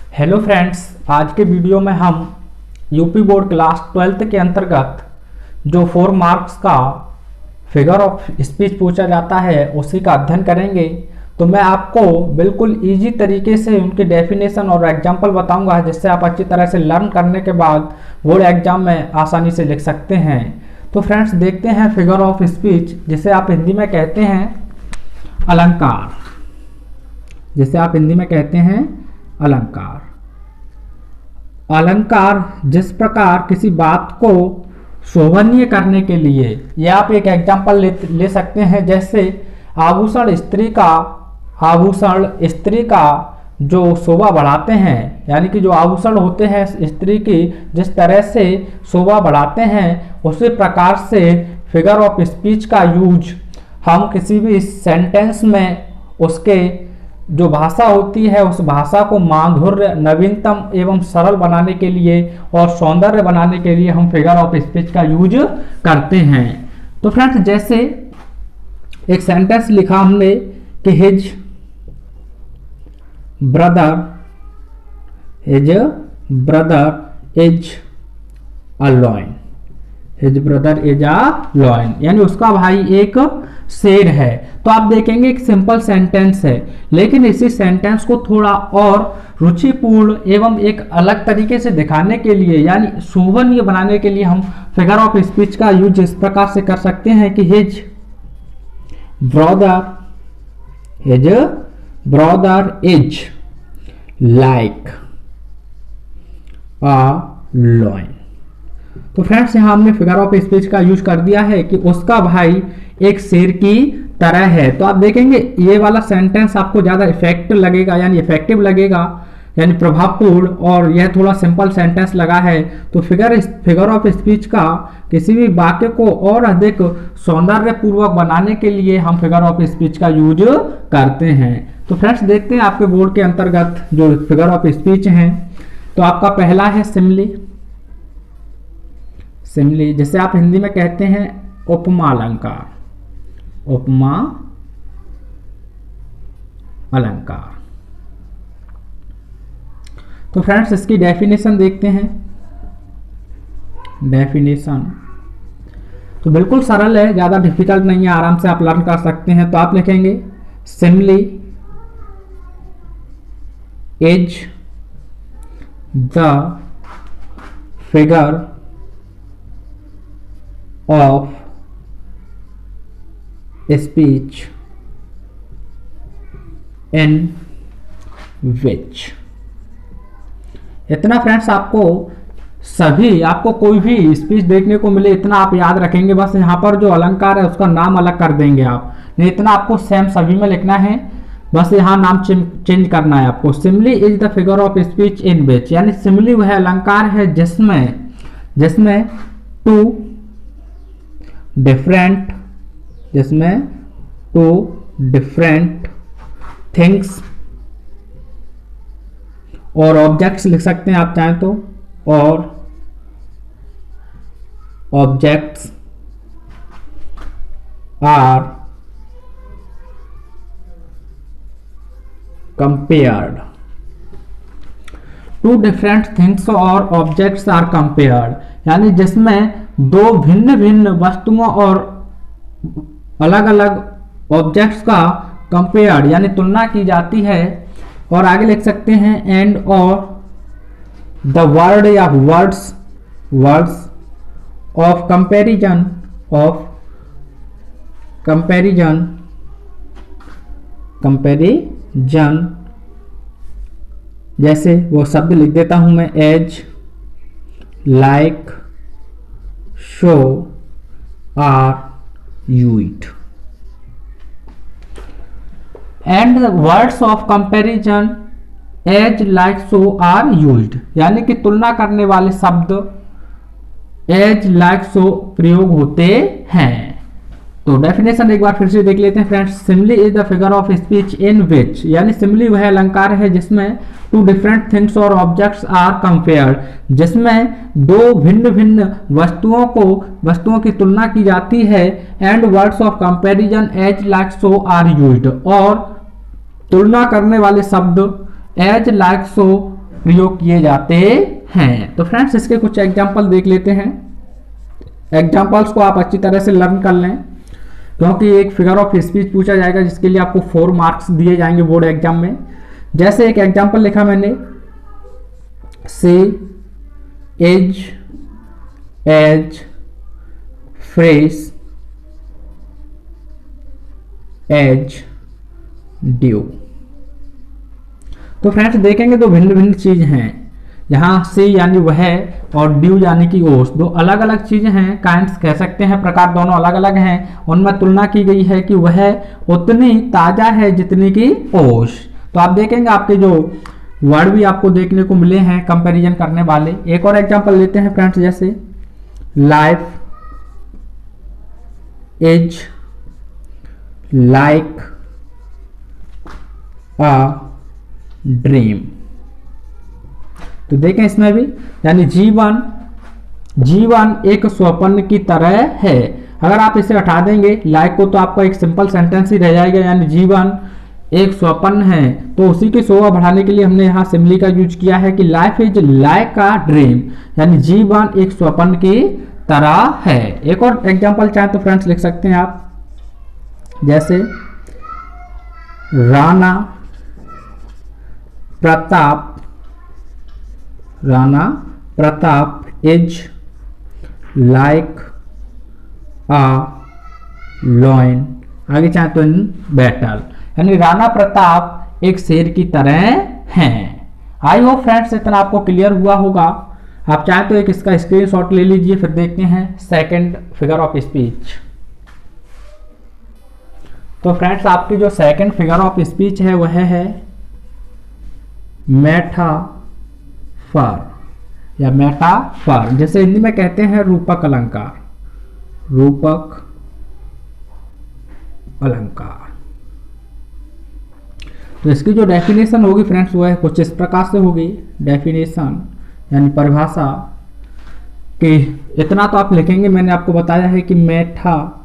Hello friends, आज के video में हम यूपी बोर्ड क्लास 12th के अंतर्गत जो 4 मार्क्स का फिगर ऑफ स्पीच पूछा जाता है उसी का अध्ययन करेंगे। तो मैं आपको बिल्कुल इजी तरीके से उनके डेफिनेशन और एग्जाम्पल बताऊंगा, जिससे आप अच्छी तरह से लर्न करने के बाद बोर्ड एग्जाम में आसानी से लिख सकते हैं। तो फ्रेंड्स देखते हैं फिगर ऑफ स्पीच, जिसे आप हिंदी में कहते हैं अलंकार। जिसे आप हिंदी में कहते हैं अलंकार। अलंकार जिस प्रकार किसी बात को शोभनीय करने के लिए, या आप एक एग्जांपल ले सकते हैं, जैसे आभूषण स्त्री का जो शोभा बढ़ाते हैं, यानी कि जो आभूषण होते हैं स्त्री की जिस तरह से शोभा बढ़ाते हैं, उसी प्रकार से फिगर ऑफ स्पीच का यूज हम किसी भी सेंटेंस में उसके जो भाषा होती है उस भाषा को माधुर्य, नवीनतम एवं सरल बनाने के लिए और सौंदर्य बनाने के लिए हम फिगर ऑफ स्पीच का यूज करते हैं। तो फ्रेंड्स जैसे एक सेंटेंस लिखा हमने कि his brother is a lion. His brother is a lion, यानी उसका भाई एक शेर है। तो आप देखेंगे एक सिंपल सेंटेंस है, लेकिन इसी सेंटेंस को थोड़ा और रुचिपूर्ण एवं एक अलग तरीके से दिखाने के लिए, यानी शोभनीय बनाने के लिए हम फिगर ऑफ स्पीच का यूज इस प्रकार से कर सकते हैं कि his brother is like a lion. तो फ्रेंड्स यहाँ हमने फिगर ऑफ स्पीच का यूज कर दिया है कि उसका भाई एक शेर की तरह है। तो आप देखेंगे ये वाला सेंटेंस आपको ज्यादा इफेक्टिव लगेगा, यानी प्रभावपूर्ण, और यह थोड़ा सिंपल सेंटेंस लगा है। तो फिगर ऑफ स्पीच का किसी भी वाक्य को और अधिक सौंदर्यपूर्वक बनाने के लिए हम फिगर ऑफ स्पीच का यूज करते हैं। तो फ्रेंड्स देखते हैं आपके बोर्ड के अंतर्गत जो फिगर ऑफ स्पीच हैं। तो आपका पहला है सिमली। जिसे आप हिंदी में कहते हैं उपमा अलंकार। उपमा अलंकार। तो फ्रेंड्स इसकी डेफिनेशन देखते हैं। डेफिनेशन तो बिल्कुल सरल है, ज्यादा डिफिकल्ट नहीं है, आराम से आप लर्न कर सकते हैं। तो आप लिखेंगे simile is the figure of speech in which। इतना फ्रेंड्स आपको कोई भी स्पीच देखने को मिले इतना आप याद रखेंगे। बस यहाँ पर जो अलंकार है उसका नाम अलग कर देंगे आप, नहीं इतना आपको सेम सभी में लिखना है, बस यहाँ नाम चेंज करना है आपको। Simile is the figure of speech in which, यानी सिमली वह अलंकार है जिसमें टू डिफरेंट थिंग्स और ऑब्जेक्ट्स लिख सकते हैं आप चाहें तो, और objects are compared. Two different things और ऑब्जेक्ट्स आर कंपेयर्ड, यानी जिसमें दो भिन्न भिन्न वस्तुओं और अलग अलग ऑब्जेक्ट्स का कंपेयर यानी तुलना की जाती है। और आगे लिख सकते हैं एंड और द वर्ड या वर्ड्स ऑफ कंपैरिजन, जैसे वो शब्द लिख देता हूं मैं, as, like, so, are used. And words of comparison as, like, so are used, यानी कि तुलना करने वाले शब्द एज, लाइक, शो प्रयोग होते हैं। तो डेफिनेशन एक बार फिर से देख लेते हैं friends. Simile is the figure of speech in which, यानी सिमली वह अलंकार है जिसमें टू डिफरेंट थिंग्स और ऑब्जेक्ट्स आर कंपेयर्ड, जिसमें दो भिन्न भिन्न वस्तुओं की तुलना की जाती है। And words of comparison as, like, so are used, और तुलना करने वाले शब्द एज, लाइक, सो प्रयोग किए जाते हैं। तो फ्रेंड्स इसके कुछ एग्जाम्पल देख लेते हैं। एग्जाम्पल्स को आप अच्छी तरह से लर्न कर लें, क्योंकि एक फिगर ऑफ स्पीच पूछा जाएगा जिसके लिए आपको 4 मार्क्स दिए जाएंगे बोर्ड एग्जाम में। जैसे एक एग्जाम्पल लिखा मैंने, से एज फ्रेश एज ड्यू। तो फ्रेंड्स देखेंगे तो भिन्न भिन्न चीज हैं। यहाँ से यानी वह और ड्यू यानी कि ओस, दो अलग अलग चीजें हैं, काइंड्स कह सकते हैं, प्रकार दोनों अलग अलग हैं। उनमें तुलना की गई है कि वह उतनी ताजा है जितनी की ओस। तो आप देखेंगे आपके जो वर्ड भी आपको देखने को मिले हैं कंपैरिजन करने वाले। एक और एग्जांपल लेते हैं फ्रेंड्स, जैसे life is like a dream. तो देखें इसमें भी, यानी जीवन एक स्वप्न की तरह है। अगर आप इसे हटा देंगे लाइक को, तो आपका एक सिंपल सेंटेंस ही रह जाएगा, यानी जीवन एक स्वप्न है। तो उसी की शोभा बढ़ाने के लिए हमने यहाँ सिमिली का यूज किया है कि life is like a dream, यानी जीवन एक स्वप्न की तरह है। एक और एग्जांपल चाहे तो फ्रेंड्स लिख सकते हैं आप, जैसे Rana Pratap is like a lion, आगे चाहे तो इन बैटल, यानी राणा प्रताप एक शेर की तरह हैं। आई होप फ्रेंड्स इतना आपको क्लियर हुआ होगा। आप चाहे तो एक इसका स्क्रीनशॉट ले लीजिए, फिर देखते हैं सेकंड फिगर ऑफ स्पीच। तो फ्रेंड्स आपकी जो सेकंड फिगर ऑफ स्पीच है वह है मेटाफर या मेटाफर, जैसे हिंदी में कहते हैं रूपक अलंकार। रूपक अलंकार, तो इसकी जो डेफिनेशन होगी फ्रेंड्स वह कुछ इस प्रकार से होगी। डेफिनेशन यानी परिभाषा कि इतना तो आप लिखेंगे, मैंने आपको बताया है कि metaphor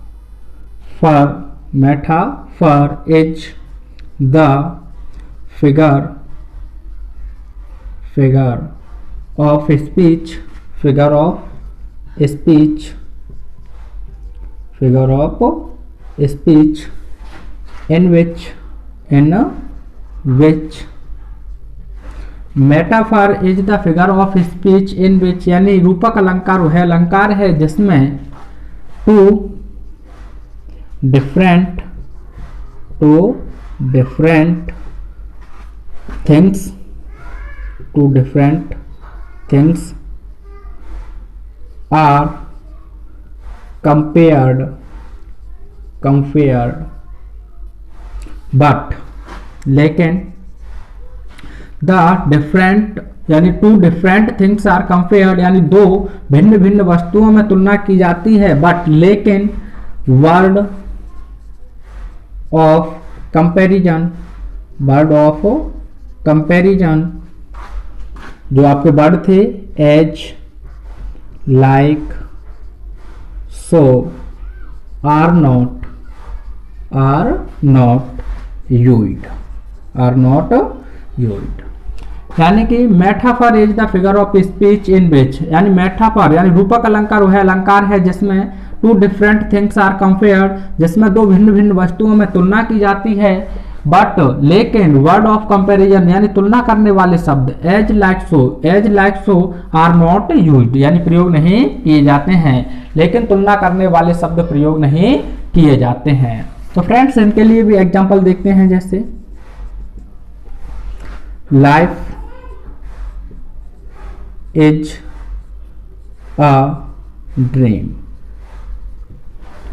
is the figure of speech in which metaphor is the figure of speech in which, यानी रूपक अलंकार वह अलंकार है जिसमें two different things are compared but लेकिन द डिफरेंट, यानी two different things are compared, यानी दो भिन्न भिन्न वस्तुओं में तुलना की जाती है, बट लेकिन वर्ड ऑफ कंपैरिजन जो आपके वर्ड थे as like so are not used, यानी कि metaphor is the figure of speech in which, यानी मेटाफर यानी रूपक अलंकार वह अलंकार है जिसमें two different things are compared, जिसमें दो भिन्न भिन्न वस्तुओं में तुलना की जाती है, बट लेकिन वर्ड ऑफ कंपैरिजन यानी तुलना करने वाले शब्द as like so are not used, यानी प्रयोग नहीं किए जाते हैं, लेकिन तुलना करने वाले शब्द प्रयोग नहीं किए जाते हैं। तो फ्रेंड्स इनके लिए भी एग्जांपल देखते हैं, जैसे life is a dream,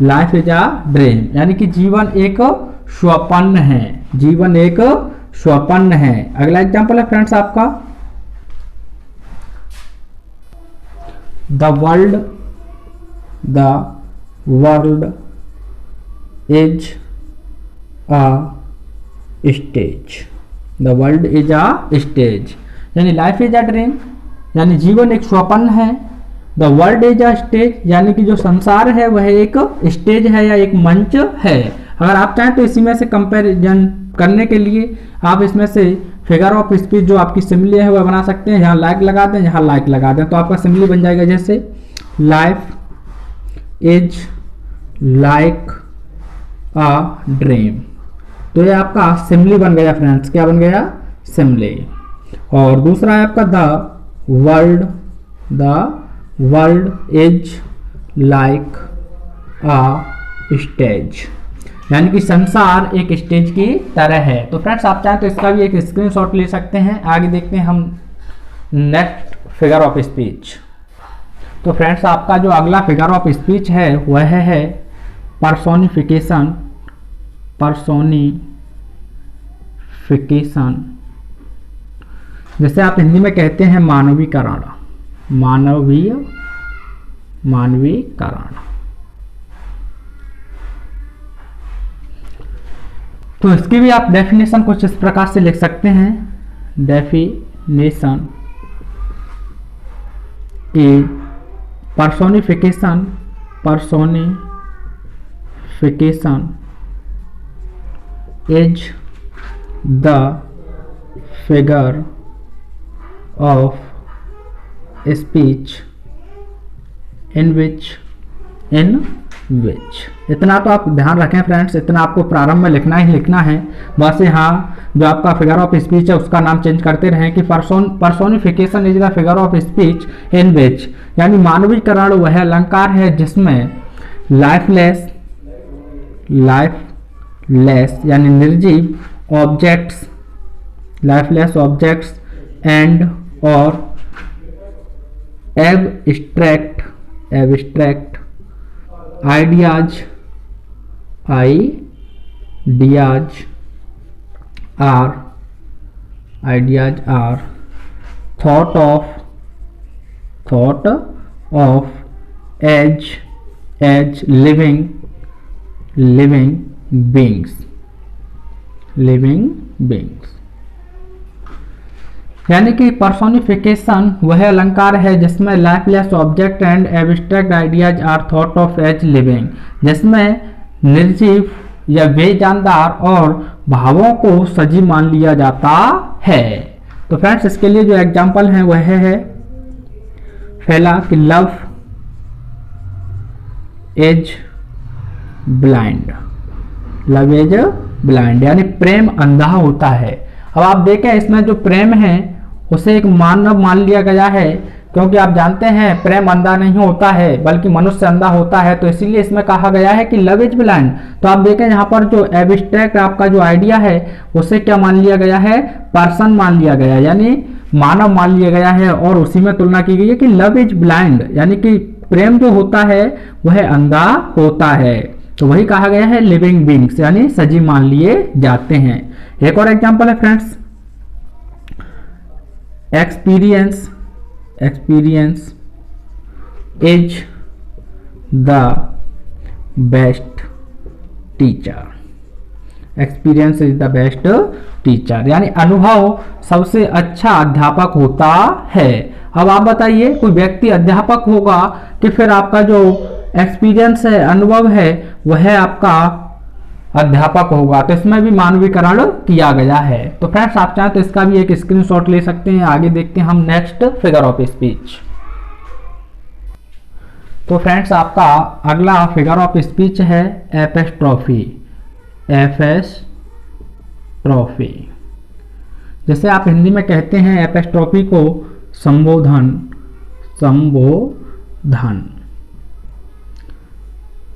life is a dream, यानी कि जीवन एक स्वप्न है, जीवन एक स्वप्न है। अगला एग्जांपल है फ्रेंड्स आपका the world is a stage, the world is a stage, यानी लाइफ इज अ ड्रीम, यानी जीवन एक स्वप्न है। The world is a stage, यानी कि जो संसार है वह एक स्टेज है या एक मंच है। अगर आप चाहें तो इसी में से कंपैरिजन करने के लिए आप इसमें से फिगर ऑफ स्पीच जो आपकी सिमिली है वह बना सकते हैं। यहाँ लाइक लगा दें, यहाँ लाइक लगा दें, तो आपका सिमिली बन जाएगा जैसे life is like a dream. तो ये आपका सिमिली बन गया फ्रेंड्स। क्या बन गया? सिमिली। और दूसरा है आपका the world is like a stage, यानी कि संसार एक स्टेज की तरह है। तो फ्रेंड्स आप चाहें तो इसका भी एक स्क्रीनशॉट ले सकते हैं। आगे देखते हैं हम नेक्स्ट फिगर ऑफ स्पीच। तो फ्रेंड्स आपका जो अगला फिगर ऑफ स्पीच है वह है पर्सोनिफिकेशन। जैसे आप हिंदी में कहते हैं मानवीकरण। मानवीकरण। तो इसकी भी आप डेफिनेशन कुछ इस प्रकार से लिख सकते हैं। Definition is personification is the figure of speech in which इतना तो आप ध्यान रखें फ्रेंड्स, इतना आपको प्रारंभ में लिखना ही लिखना है। बस यहाँ जो आपका फिगर ऑफ स्पीच है उसका नाम चेंज करते रहें कि personification is the figure of speech in which, यानी मानवीकरण वह अलंकार है जिसमें लाइफलेस यानी निर्जीव ऑब्जेक्ट्स, लाइफलेस ऑब्जेक्ट्स एंड और abstract ideas are thought of as living beings. यानी कि पर्सोनिफिकेशन वह अलंकार है जिसमें lifeless object and abstract ideas are thought of as living, जिसमें निर्जीव या बेजानदार और भावों को सजीव मान लिया जाता है। तो फ्रेंड्स इसके लिए जो एग्जाम्पल है वह है पहला कि लव इज ब्लाइंड। यानी प्रेम अंधा होता है। अब आप देखें इसमें जो प्रेम है उसे एक मानव मान लिया गया है, क्योंकि आप जानते हैं प्रेम अंधा नहीं होता है बल्कि मनुष्य अंधा होता है। तो इसीलिए इसमें कहा गया है कि लव इज ब्लाइंड। तो आप देखें यहाँ पर जो एब्स्ट्रैक्ट आपका जो आइडिया है उसे क्या मान लिया गया है? पर्सन मान लिया गया, यानी मानव मान लिया गया है। और उसी में तुलना की गई है कि लव इज ब्लाइंड, यानी कि प्रेम जो होता है वह अंधा होता है। तो वही कहा गया है लिविंग बीइंग्स, यानी सजीव मान लिए जाते हैं। एक और एग्जांपल है friends, experience is the best teacher. Experience is the best teacher, यानी अनुभव सबसे अच्छा अध्यापक होता है। अब आप बताइए कोई व्यक्ति अध्यापक होगा कि फिर आपका जो एक्सपीरियंस है, अनुभव है, वह आपका अध्यापक होगा। तो इसमें भी मानवीकरण किया गया है। तो फ्रेंड्स आप चाहें तो इसका भी एक स्क्रीनशॉट ले सकते हैं। आगे देखते हैं हम नेक्स्ट फिगर ऑफ स्पीच। तो फ्रेंड्स आपका अगला फिगर ऑफ स्पीच है एपिस्ट्रॉफी। जैसे आप हिंदी में कहते हैं एपिस्ट्रॉफी को संबोधन।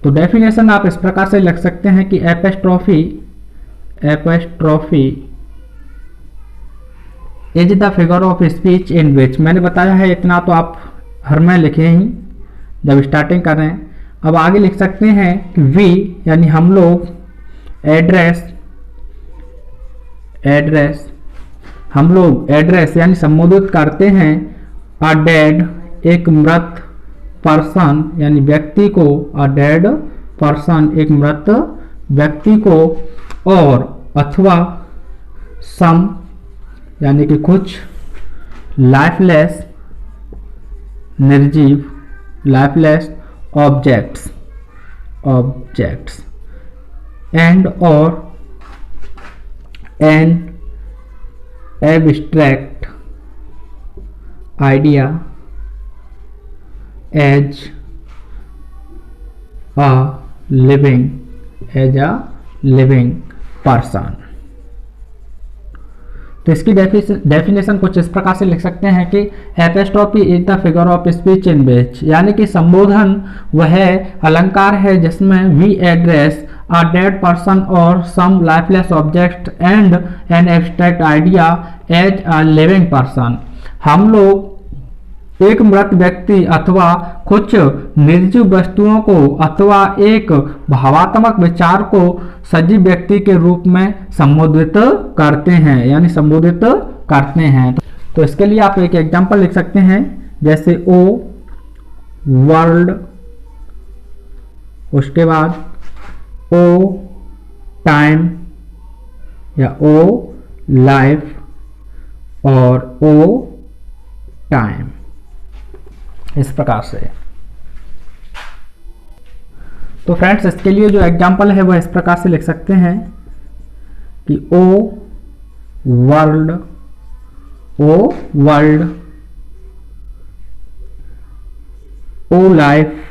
तो डेफिनेशन आप इस प्रकार से लिख सकते हैं कि apostrophe is the figure of speech in which, मैंने बताया है इतना तो आप हर में लिखे ही जब स्टार्टिंग कर रहे हैं। अब आगे लिख सकते हैं कि वी यानी हम लोग, एड्रेस यानी संबोधित करते हैं अ डेड एक मृत पर्सन यानी व्यक्ति को, अ डेड पर्सन एक मृत व्यक्ति को, और अथवा सम यानी कि कुछ लाइफलेस निर्जीव objects and abstract idea as a living person. तो इसकी डेफिनेशन कुछ इस प्रकार से लिख सकते हैं कि apostrophe is the figure of speech in which, यानी कि संबोधन वह अलंकार है जिसमें we address a dead person or some lifeless object and an abstract idea as a living person। हम लोग एक मृत व्यक्ति अथवा कुछ निर्जीव वस्तुओं को अथवा एक भावात्मक विचार को सजीव व्यक्ति के रूप में संबोधित करते हैं, यानी संबोधित करते हैं। तो इसके लिए आप एक एग्जांपल लिख सकते हैं, जैसे ओ वर्ल्ड, उसके बाद ओ टाइम या ओ लाइफ और ओ टाइम, इस प्रकार से। तो फ्रेंड्स इसके लिए जो एग्जांपल है वह इस प्रकार से लिख सकते हैं कि ओ वर्ल्ड, ओ लाइफ,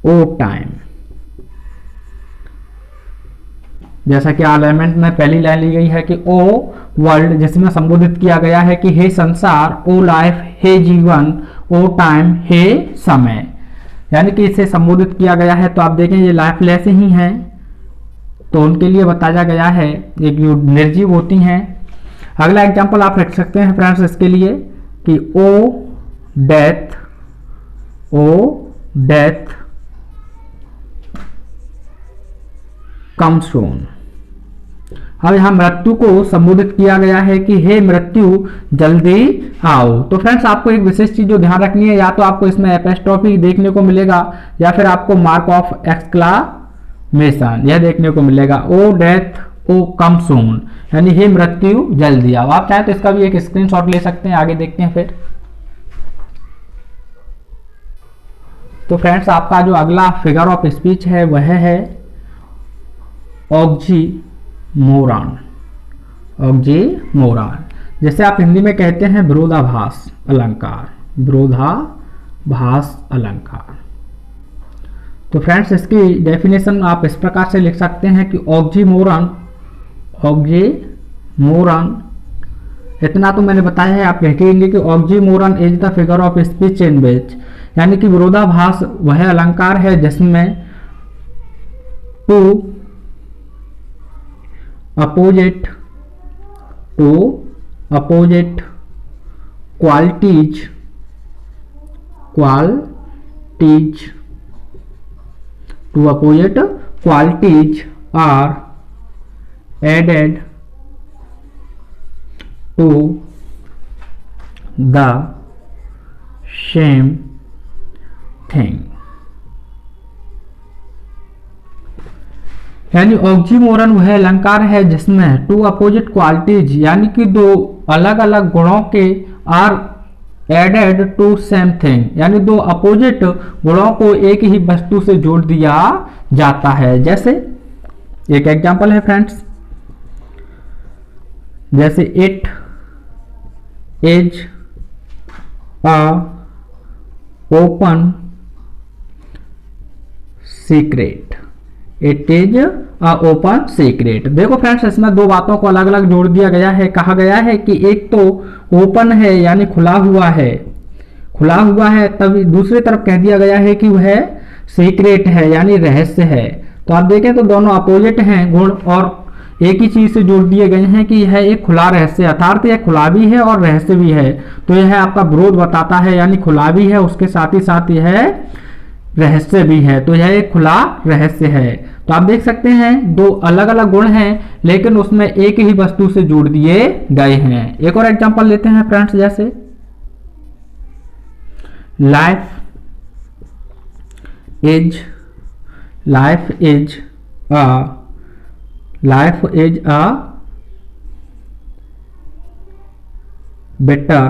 ओ टाइम। जैसा कि एलिमेंट में पहली लाइन ली गई है कि ओ वर्ल्ड, जिसमें संबोधित किया गया है कि हे संसार, ओ लाइफ हे जीवन, ओ टाइम हे समय, यानी कि इसे संबोधित किया गया है। तो आप देखें ये लाइफलेस ही हैं, तो उनके लिए बताया गया है, एक निर्जीव होती हैं। अगला एग्जांपल आप रख सकते हैं फ्रेंड्स इसके लिए कि ओ डेथ कम सून। अब यहाँ मृत्यु को संबोधित किया गया है कि हे मृत्यु जल्दी आओ। तो फ्रेंड्स आपको एक विशेष चीज जो ध्यान रखनी है, या तो आपको इसमें एपोस्ट्रोफी देखने को मिलेगा या फिर आपको मार्क ऑफ एक्सक्लामेशन यह देखने को मिलेगा, ओ डेथ ओ कम सून, यानी हे मृत्यु जल्दी आओ। आप चाहे तो इसका भी एक स्क्रीनशॉट ले सकते हैं, आगे देखते हैं फिर। तो फ्रेंड्स आपका जो अगला फिगर ऑफ स्पीच है वह है ऑक्सीमोरॉन। जैसे आप हिंदी में कहते हैं विरोधाभास अलंकार, विरोधाभास अलंकार। तो फ्रेंड्स इसकी डेफिनेशन आप इस प्रकार से लिख सकते हैं कि ऑक्सीमोरॉन, इतना तो मैंने बताया है, आप कहेंगे कि oxymoron is the figure of speech in which, यानी कि विरोधाभास वह अलंकार है जिसमें two opposite qualities are added to the same thing. यानी ऑक्सीमोरन वह अलंकार है जिसमें टू अपोजिट क्वालिटीज, यानी कि दो अलग अलग गुणों के are added to same thing, यानी दो अपोजिट गुणों को एक ही वस्तु से जोड़ दिया जाता है। जैसे एक एग्जांपल है फ्रेंड्स, जैसे it is a open secret, it is a open secret. देखो फ्रेंड्स इसमें दो बातों को अलग अलग जोड़ दिया गया है। कहा गया है कि एक तो ओपन है यानी खुला हुआ है, तभी दूसरी तरफ कह दिया गया है कि वह सीक्रेट है यानी रहस्य है। तो आप देखें तो दोनों अपोजिट हैं गुण, और एक ही चीज से जोड़ दिए गए हैं कि यह एक खुला रहस्य, अर्थात यह खुला भी है और रहस्य भी है। तो यह आपका विरोध बताता है, यानी खुला भी है उसके साथ ही साथ यह रहस्य भी है, तो यह एक खुला रहस्य है। तो आप देख सकते हैं दो अलग अलग गुण हैं लेकिन उसमें एक ही वस्तु से जोड़ दिए गए हैं। एक और एग्जांपल लेते हैं फ्रेंड्स, जैसे life is a bitter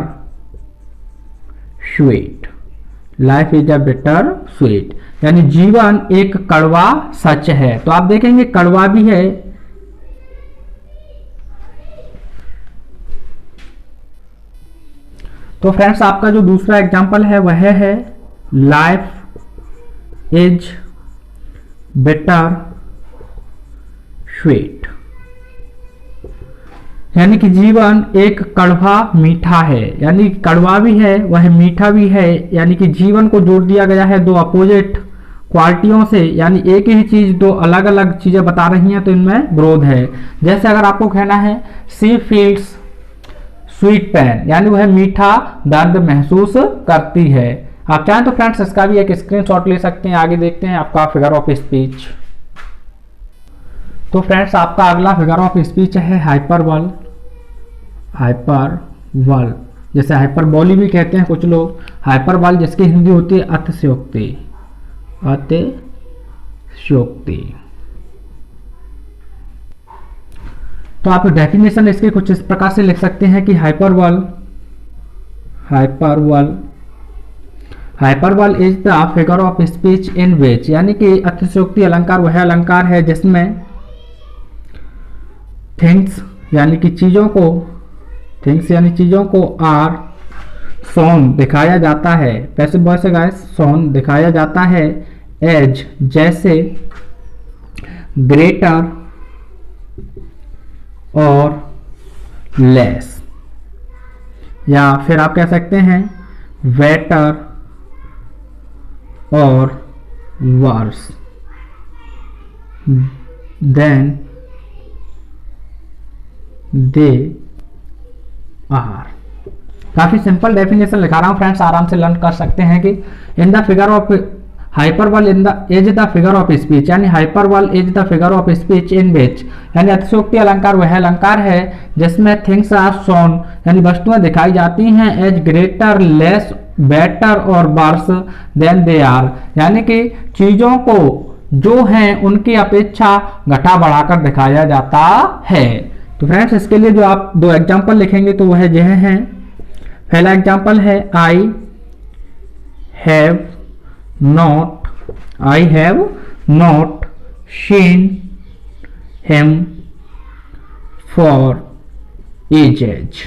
sweet, life is a bitter sweet, यानी जीवन एक कड़वा सच है। तो आप देखेंगे कड़वा भी है तो फ्रेंड्स आपका जो दूसरा एग्जाम्पल है वह है लाइफ इज बिटर स्वीट, यानी कि जीवन एक कड़वा मीठा है, यानी कड़वा भी है वह मीठा भी है, यानी कि जीवन को जोड़ दिया गया है दो अपोजिट क्वालिटियों से, यानी एक ही चीज दो अलग अलग चीजें बता रही हैं तो इनमें विरोध है। जैसे अगर आपको कहना है सी फील्स स्वीट पेन, यानी वह मीठा दर्द महसूस करती है। आप चाहें तो फ्रेंड्स इसका भी एक स्क्रीनशॉट ले सकते हैं। आगे देखते हैं आपका फिगर ऑफ स्पीच। तो फ्रेंड्स आपका अगला फिगर ऑफ स्पीच है हाइपरबल। हाइपरबल जैसे हाइपरबोली भी कहते हैं कुछ लोग, हाइपरबल जिसकी हिंदी होती है अतिशयोक्ति। अतिशयोक्ति। तो आप डेफिनेशन इसके कुछ इस प्रकार से लिख सकते हैं कि hyperbole is the figure of speech in which, यानी कि अतिशयोक्ति अलंकार वह अलंकार है जिसमें थिंग्स यानी चीजों को आर सोन दिखाया जाता है, पैसिव वॉइस है गाइस, सोन दिखाया जाता है, एज जैसे, ग्रेटर और लेस, या फिर आप कह सकते हैं बेटर और वर्स देन दे आर। काफी सिंपल डेफिनेशन लिखा रहा हूं फ्रेंड्स, आराम से लर्न कर सकते हैं कि in the figure of hyperbole in the is the figure of speech, यानी hyperbole is the figure of speech in which, यानी अतिशयोक्ति अलंकार वह अलंकार है जिसमें थिंग्स आर शोन, यानी वस्तुएं दिखाई जाती हैं, एज ग्रेटर, लेस, बेटर और वर्स देन दे आर, यानी कि चीजों को जो हैं उनकी अपेक्षा घटा बढ़ाकर दिखाया जाता है। तो फ्रेंड्स इसके लिए जो आप दो एग्जांपल लिखेंगे तो वह यह है। पहला एग्जांपल है I have not seen him for edges.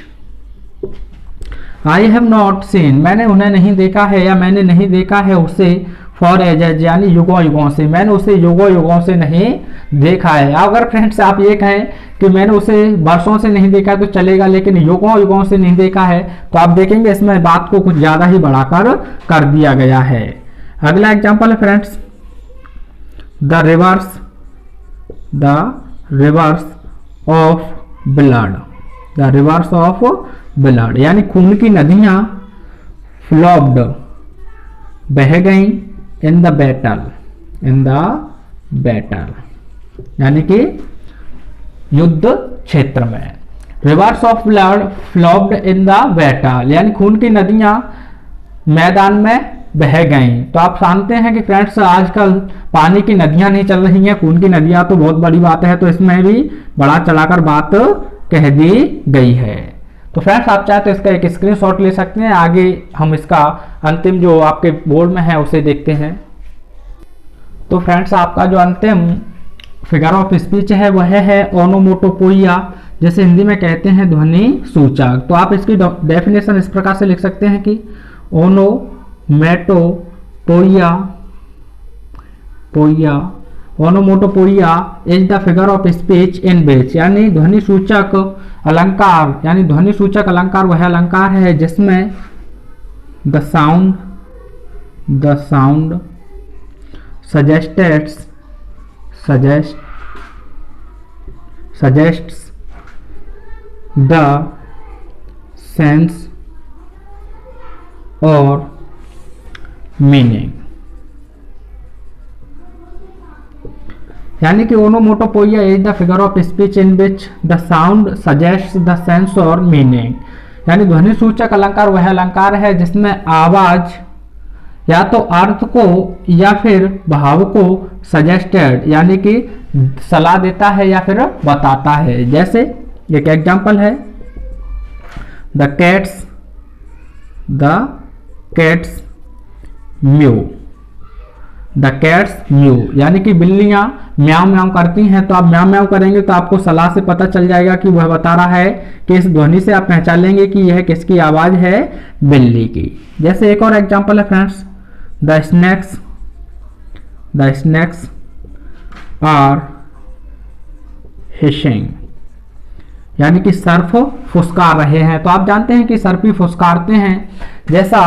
I have not seen, मैंने उन्हें नहीं देखा है या मैंने नहीं देखा है उसे, फॉर एजेज यानी युगों युगों से, मैंने उसे युगों युगों से नहीं देखा है। अगर फ्रेंड्स आप ये कहें कि मैंने उसे वर्षों से नहीं देखा तो चलेगा, लेकिन युगों युगों से नहीं देखा है तो आप देखेंगे इसमें बात को कुछ ज्यादा ही बढ़ाकर कर दिया गया है। अगला एग्जांपल है friends the reverse of blood, यानी खून की नदियां फ्लॉप्ड बह गई इन द बैटल, यानी कि युद्ध क्षेत्र में। Reverse of blood flopped in the battle, यानी खून की नदियां मैदान में बह गईं। तो आप जानते हैं कि फ्रेंड्स आजकल पानी की नदियां नहीं चल रही हैं, खून की नदियां तो बहुत बड़ी बात है, तो इसमें भी बढ़ा चढ़ाकर बात कह दी गई है। तो फ्रेंड्स आप चाहे तो इसका एक स्क्रीनशॉट ले सकते हैं। आगे हम इसका अंतिम जो आपके बोर्ड में है उसे देखते हैं। तो फ्रेंड्स आपका जो अंतिम फिगर ऑफ स्पीच है वह है ओनोमोटोपोइया, जैसे हिंदी में कहते हैं ध्वनि सूचक। तो आप इसकी डेफिनेशन इस प्रकार से लिख सकते हैं कि onomatopoeia is the figure of speech in which, यानी ध्वनि सूचक अलंकार, यानी ध्वनि सूचक अलंकार वह अलंकार है जिसमें the sound suggests the sense or meaning, यानी कि onomatopoeia is the figure of speech in which the sound suggests the sense और मीनिंग, यानी ध्वनि सूचक अलंकार वह अलंकार है जिसमें आवाज या तो अर्थ को या फिर भाव को सजेस्टेड यानी कि सलाह देता है या फिर बताता है। जैसे एक एग्जांपल है the cats mu, the cats mu, यानी कि बिल्लियां म्याऊ म्याऊ करती हैं। तो आप म्याऊ म्याऊ करेंगे तो आपको सलाह से पता चल जाएगा कि वह बता रहा है कि इस ध्वनि से आप पहचान लेंगे कि यह किसकी आवाज है, बिल्ली की। जैसे एक और एग्जांपल है फ्रेंड्स, द स्नैक्स आर हिशिंग, यानी कि सर्प फुसकार रहे हैं। तो आप जानते हैं कि सर्प ही फुसकारते हैं। जैसा